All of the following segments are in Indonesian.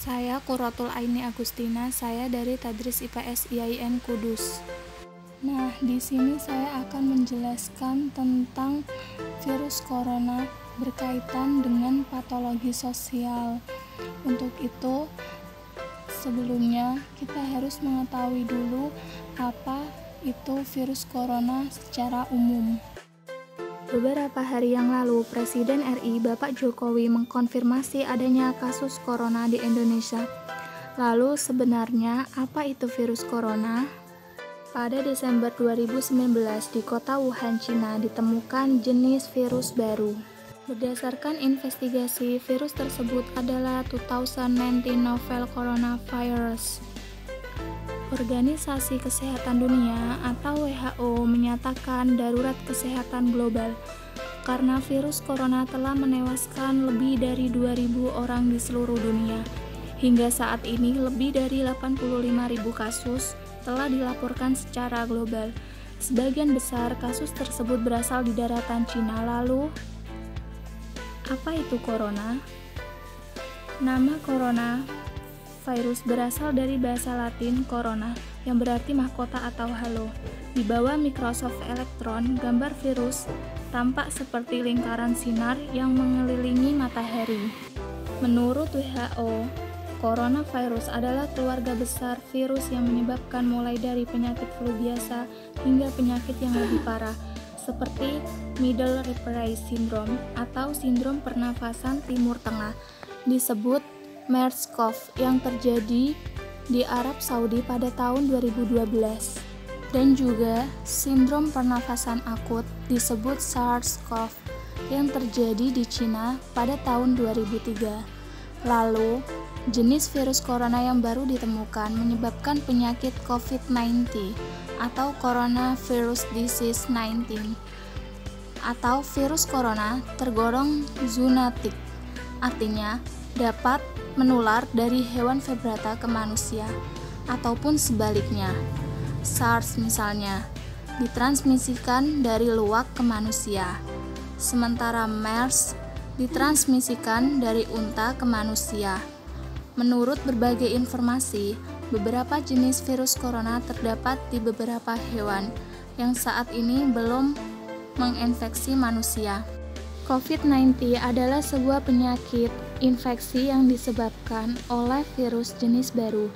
Saya Qurratul Aini Agustina, saya dari Tadris IPS IAIN Kudus. Nah, di sini saya akan menjelaskan tentang virus corona berkaitan dengan patologi sosial. Untuk itu, sebelumnya kita harus mengetahui dulu apa itu virus corona secara umum. Beberapa hari yang lalu, Presiden RI Bapak Jokowi mengkonfirmasi adanya kasus corona di Indonesia. Lalu sebenarnya apa itu virus corona? Pada Desember 2019 di kota Wuhan, Cina ditemukan jenis virus baru. Berdasarkan investigasi, virus tersebut adalah 2019 novel coronavirus. Organisasi Kesehatan Dunia atau WHO menyatakan darurat kesehatan global karena virus corona telah menewaskan lebih dari 2.000 orang di seluruh dunia. Hingga saat ini lebih dari 85.000 kasus telah dilaporkan secara global. Sebagian besar kasus tersebut berasal di daratan Cina. Lalu, apa itu corona? Nama corona virus berasal dari bahasa Latin corona, yang berarti mahkota atau halo. Di bawah mikroskop elektron, gambar virus tampak seperti lingkaran sinar yang mengelilingi matahari. Menurut WHO, coronavirus adalah keluarga besar virus yang menyebabkan mulai dari penyakit flu biasa hingga penyakit yang lebih parah, seperti Middle Respiratory Syndrome atau sindrom pernafasan Timur Tengah, disebut MERS-CoV yang terjadi di Arab Saudi pada tahun 2012, dan juga sindrom pernafasan akut disebut SARS-CoV yang terjadi di Cina pada tahun 2003. Lalu, jenis virus corona yang baru ditemukan menyebabkan penyakit COVID-19 atau Coronavirus Disease 19 atau virus corona tergolong zoonotik, artinya dapat menular dari hewan vertebrata ke manusia, ataupun sebaliknya. SARS misalnya, ditransmisikan dari luwak ke manusia, sementara MERS ditransmisikan dari unta ke manusia. Menurut berbagai informasi, beberapa jenis virus corona terdapat di beberapa hewan yang saat ini belum menginfeksi manusia. COVID-19 adalah sebuah penyakit infeksi yang disebabkan oleh virus jenis baru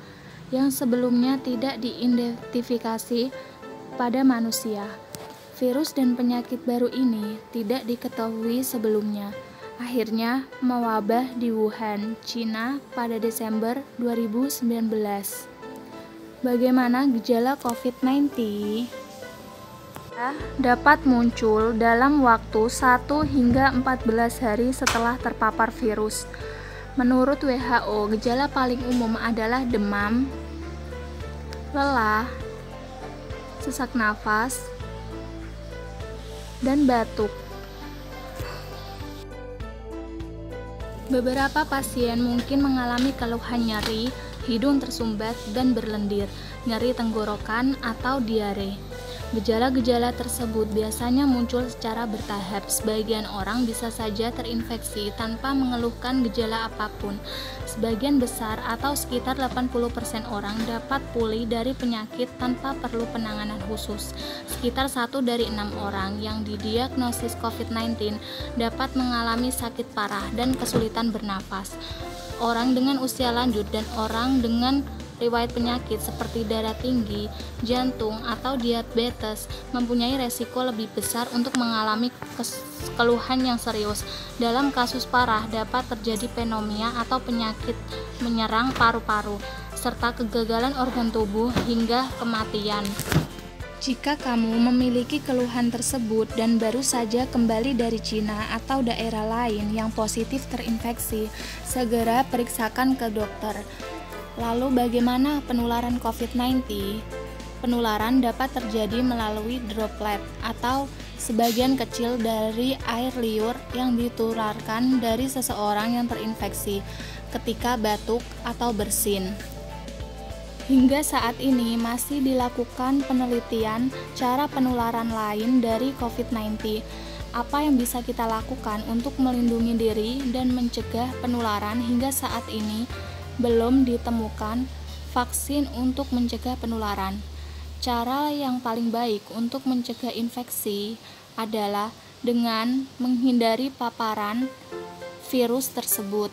yang sebelumnya tidak diidentifikasi pada manusia. Virus dan penyakit baru ini tidak diketahui sebelumnya. Akhirnya mewabah di Wuhan, Cina pada Desember 2019. Bagaimana gejala COVID-19? Dapat muncul dalam waktu 1 hingga 14 hari setelah terpapar virus. Menurut WHO, gejala paling umum adalah demam, lelah, sesak nafas, dan batuk. Beberapa pasien mungkin mengalami keluhan nyeri, hidung tersumbat dan berlendir, nyeri tenggorokan atau diare. Gejala-gejala tersebut biasanya muncul secara bertahap. Sebagian orang bisa saja terinfeksi tanpa mengeluhkan gejala apapun. Sebagian besar atau sekitar 80% orang dapat pulih dari penyakit tanpa perlu penanganan khusus. Sekitar 1 dari 6 orang yang didiagnosis COVID-19 dapat mengalami sakit parah dan kesulitan bernafas. Orang dengan usia lanjut dan orang dengan riwayat penyakit seperti darah tinggi, jantung, atau diabetes mempunyai resiko lebih besar untuk mengalami keluhan yang serius. Dalam kasus parah dapat terjadi pneumonia atau penyakit menyerang paru-paru, serta kegagalan organ tubuh hingga kematian. Jika kamu memiliki keluhan tersebut dan baru saja kembali dari Cina atau daerah lain yang positif terinfeksi, segera periksakan ke dokter. Lalu bagaimana penularan COVID-19? Penularan dapat terjadi melalui droplet atau sebagian kecil dari air liur yang ditularkan dari seseorang yang terinfeksi ketika batuk atau bersin. Hingga saat ini masih dilakukan penelitian cara penularan lain dari COVID-19. Apa yang bisa kita lakukan untuk melindungi diri dan mencegah penularan hingga saat ini? belum ditemukan vaksin untuk mencegah penularan. Cara yang paling baik untuk mencegah infeksi adalah dengan menghindari paparan virus tersebut.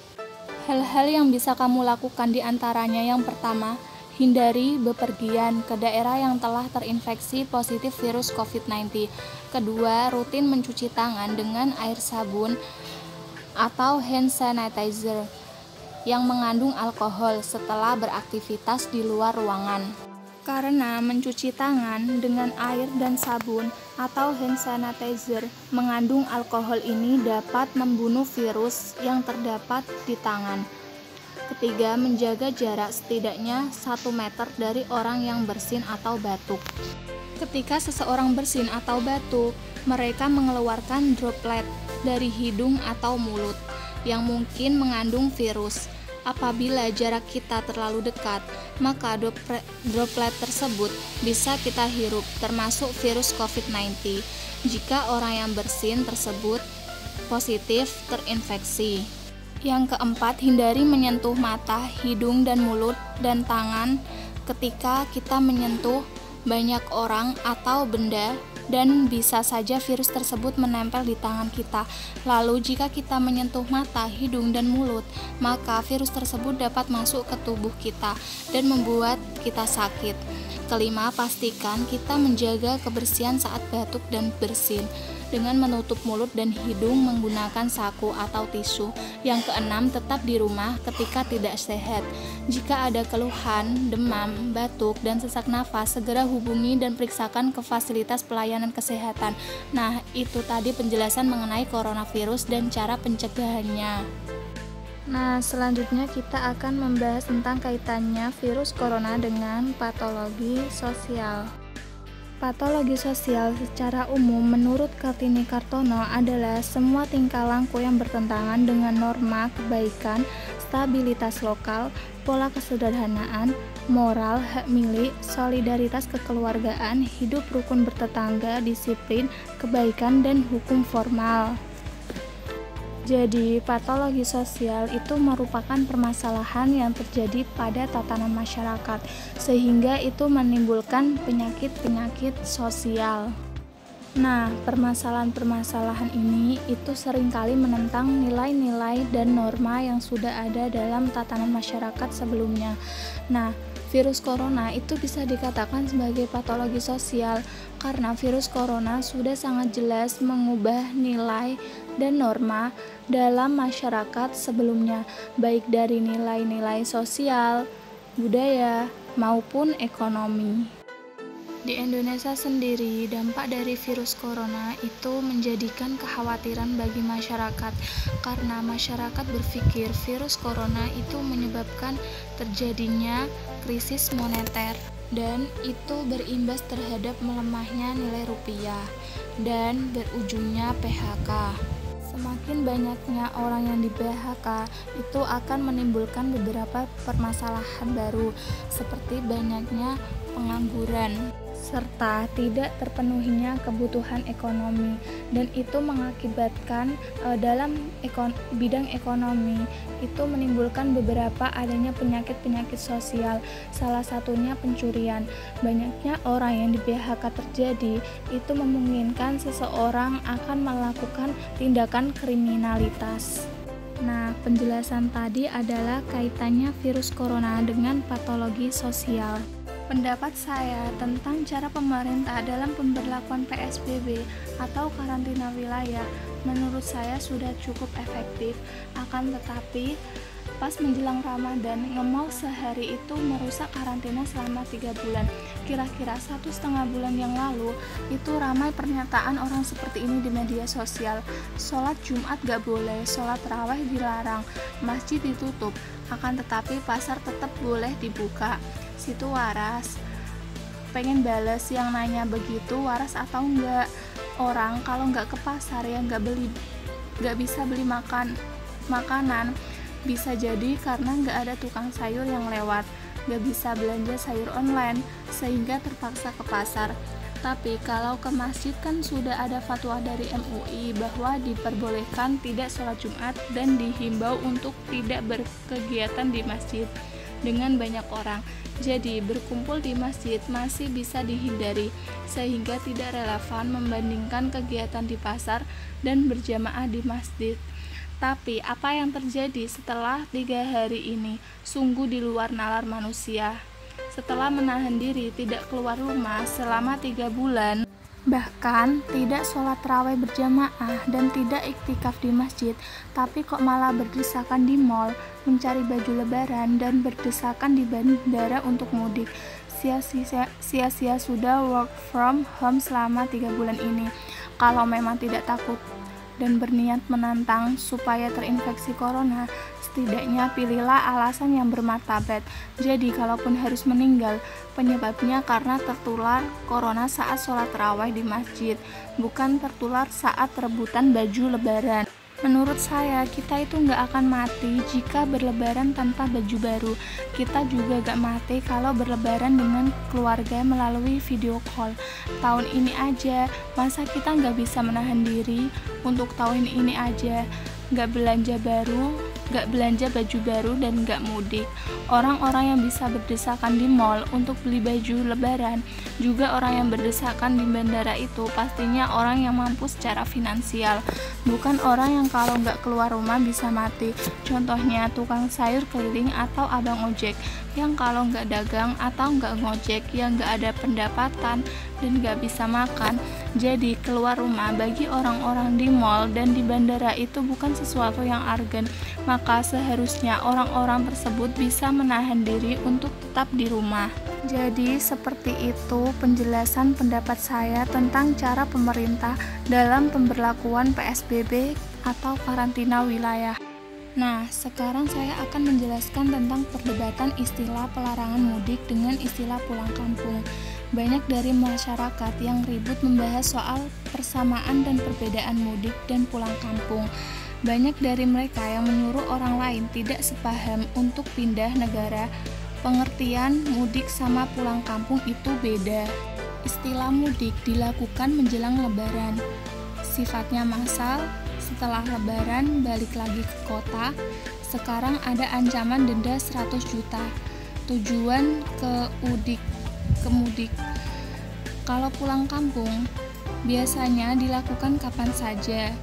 Hal-hal yang bisa kamu lakukan diantaranya yang pertama, hindari bepergian ke daerah yang telah terinfeksi positif virus COVID-19. Kedua, rutin mencuci tangan dengan air sabun atau hand sanitizer yang mengandung alkohol setelah beraktivitas di luar ruangan. Karena mencuci tangan dengan air dan sabun atau hand sanitizer mengandung alkohol ini dapat membunuh virus yang terdapat di tangan. Ketiga, menjaga jarak setidaknya 1 meter dari orang yang bersin atau batuk. Ketika seseorang bersin atau batuk, mereka mengeluarkan droplet dari hidung atau mulut yang mungkin mengandung virus. Apabila jarak kita terlalu dekat, maka droplet tersebut bisa kita hirup, termasuk virus COVID-19, jika orang yang bersin tersebut positif terinfeksi. Yang keempat, hindari menyentuh mata, hidung, dan mulut, dan tangan ketika kita menyentuh banyak orang atau benda, dan bisa saja virus tersebut menempel di tangan kita. Lalu jika kita menyentuh mata, hidung, dan mulut, maka virus tersebut dapat masuk ke tubuh kita dan membuat kita sakit. Kelima, pastikan kita menjaga kebersihan saat batuk dan bersin dengan menutup mulut dan hidung menggunakan saku atau tisu. Yang keenam, tetap di rumah ketika tidak sehat. Jika ada keluhan, demam, batuk, dan sesak nafas, segera hubungi dan periksakan ke fasilitas pelayanan kesehatan. Nah, itu tadi penjelasan mengenai coronavirus dan cara pencegahannya. Nah, selanjutnya kita akan membahas tentang kaitannya virus corona dengan patologi sosial. Patologi sosial secara umum menurut Kartini Kartono adalah semua tingkah laku yang bertentangan dengan norma kebaikan, stabilitas lokal, pola kesederhanaan, moral, hak milik, solidaritas kekeluargaan, hidup rukun bertetangga, disiplin, kebaikan, dan hukum formal. Jadi, patologi sosial itu merupakan permasalahan yang terjadi pada tatanan masyarakat, sehingga itu menimbulkan penyakit-penyakit sosial. Nah, permasalahan-permasalahan ini itu seringkali menentang nilai-nilai dan norma yang sudah ada dalam tatanan masyarakat sebelumnya. Nah, virus corona itu bisa dikatakan sebagai patologi sosial karena virus corona sudah sangat jelas mengubah nilai dan norma dalam masyarakat sebelumnya, baik dari nilai-nilai sosial, budaya, maupun ekonomi. Di Indonesia sendiri, dampak dari virus corona itu menjadikan kekhawatiran bagi masyarakat karena masyarakat berpikir virus corona itu menyebabkan terjadinya krisis moneter dan itu berimbas terhadap melemahnya nilai rupiah dan berujungnya PHK. Semakin banyaknya orang yang di PHK itu akan menimbulkan beberapa permasalahan baru seperti banyaknya pengangguran serta tidak terpenuhinya kebutuhan ekonomi, dan itu mengakibatkan dalam bidang ekonomi itu menimbulkan beberapa adanya penyakit-penyakit sosial, salah satunya pencurian. Banyaknya orang yang di PHK terjadi itu memungkinkan seseorang akan melakukan tindakan kriminalitas. Nah, penjelasan tadi adalah kaitannya virus corona dengan patologi sosial. Pendapat saya tentang cara pemerintah dalam pemberlakuan PSBB atau karantina wilayah menurut saya sudah cukup efektif. Akan tetapi pas menjelang Ramadan, nge-mall sehari itu merusak karantina selama 3 bulan. Kira-kira 1,5 bulan yang lalu itu ramai pernyataan orang seperti ini di media sosial. Sholat Jumat gak boleh, sholat raweh dilarang, masjid ditutup, akan tetapi pasar tetap boleh dibuka. Situ waras. Pengen bales yang nanya begitu, waras atau enggak? Orang kalau enggak ke pasar ya enggak bisa beli makanan. Bisa jadi karena enggak ada tukang sayur yang lewat, enggak bisa belanja sayur online sehingga terpaksa ke pasar. Tapi kalau ke masjid kan sudah ada fatwa dari MUI bahwa diperbolehkan tidak sholat Jumat dan dihimbau untuk tidak berkegiatan di masjid dengan banyak orang. Jadi berkumpul di masjid masih bisa dihindari, sehingga tidak relevan membandingkan kegiatan di pasar dan berjamaah di masjid. Tapi apa yang terjadi setelah 3 hari ini sungguh di luar nalar manusia. Setelah menahan diri tidak keluar rumah selama 3 bulan, bahkan tidak sholat tarawih berjamaah dan tidak iktikaf di masjid, tapi kok malah berdesakan di mal, mencari baju lebaran, dan berdesakan di bandara untuk mudik. Sia-sia sudah work from home selama 3 bulan ini. Kalau memang tidak takut dan berniat menantang supaya terinfeksi corona, setidaknya pilihlah alasan yang bermartabat. Jadi kalaupun harus meninggal, penyebabnya karena tertular corona saat sholat tarawih di masjid, bukan tertular saat rebutan baju lebaran. Menurut saya, kita itu nggak akan mati jika berlebaran tanpa baju baru. Kita juga nggak mati kalau berlebaran dengan keluarga melalui video call. Tahun ini aja, masa kita nggak bisa menahan diri untuk tahun ini aja? Nggak belanja baru, nggak belanja baju baru, dan nggak mudik. Orang-orang yang bisa berdesakan di mall untuk beli baju lebaran, juga orang yang berdesakan di bandara itu pastinya orang yang mampu secara finansial, bukan orang yang kalau nggak keluar rumah bisa mati. Contohnya tukang sayur keliling atau abang ojek, yang kalau nggak dagang atau nggak ngojek, yang nggak ada pendapatan dan nggak bisa makan. Jadi keluar rumah bagi orang-orang di mall dan di bandara itu bukan sesuatu yang argen, maka seharusnya orang-orang tersebut bisa menahan diri untuk tetap di rumah. Jadi seperti itu penjelasan pendapat saya tentang cara pemerintah dalam pemberlakuan PSBB atau karantina wilayah. Nah, sekarang saya akan menjelaskan tentang perdebatan istilah pelarangan mudik dengan istilah pulang kampung. Banyak dari masyarakat yang ribut membahas soal persamaan dan perbedaan mudik dan pulang kampung. Banyak dari mereka yang menyuruh orang lain tidak sepaham untuk pindah negara. Pengertian mudik sama pulang kampung itu beda. Istilah mudik dilakukan menjelang lebaran. Sifatnya massal, setelah lebaran balik lagi ke kota. Sekarang ada ancaman denda 100 juta. Tujuan ke mudik. Kalau pulang kampung, biasanya dilakukan kapan saja,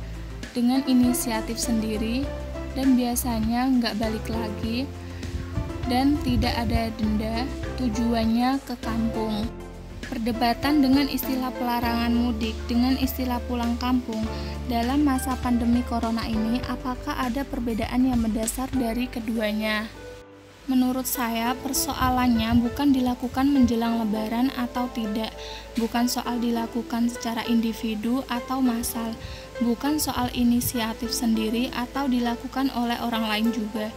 dengan inisiatif sendiri, dan biasanya nggak balik lagi, dan tidak ada denda, tujuannya ke kampung. Perdebatan dengan istilah pelarangan mudik dengan istilah pulang kampung dalam masa pandemi corona ini, apakah ada perbedaan yang mendasar dari keduanya? Menurut saya, persoalannya bukan dilakukan menjelang lebaran atau tidak, bukan soal dilakukan secara individu atau massal, bukan soal inisiatif sendiri atau dilakukan oleh orang lain juga,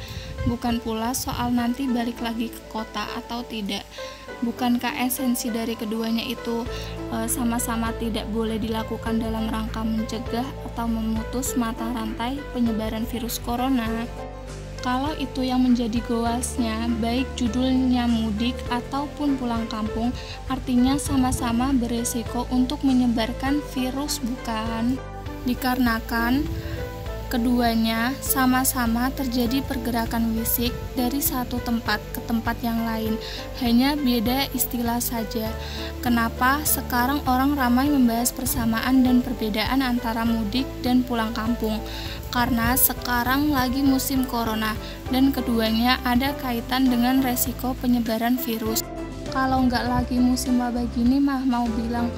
bukan pula soal nanti balik lagi ke kota atau tidak. Bukankah esensi dari keduanya itu sama-sama tidak boleh dilakukan dalam rangka mencegah atau memutus mata rantai penyebaran virus corona? Kalau itu yang menjadi goalsnya, baik judulnya mudik ataupun pulang kampung, artinya sama-sama beresiko untuk menyebarkan virus, bukan? Dikarenakan keduanya sama-sama terjadi pergerakan fisik dari satu tempat ke tempat yang lain, hanya beda istilah saja. Kenapa sekarang orang ramai membahas persamaan dan perbedaan antara mudik dan pulang kampung? Karena sekarang lagi musim corona dan keduanya ada kaitan dengan resiko penyebaran virus. Kalau nggak lagi musim wabah gini mah mau bilang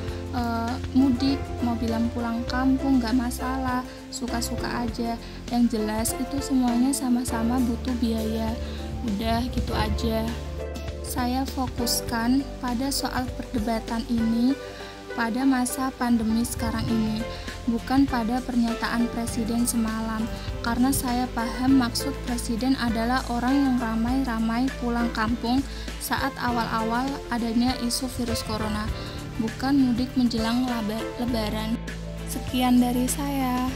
mudik, mau bilang pulang kampung nggak masalah, suka-suka aja. Yang jelas itu semuanya sama-sama butuh biaya. Udah gitu aja. Saya fokuskan pada soal perdebatan ini pada masa pandemi sekarang ini, bukan pada pernyataan presiden semalam, karena saya paham maksud presiden adalah orang yang ramai-ramai pulang kampung saat awal-awal adanya isu virus corona, bukan mudik menjelang lebaran. Sekian dari saya.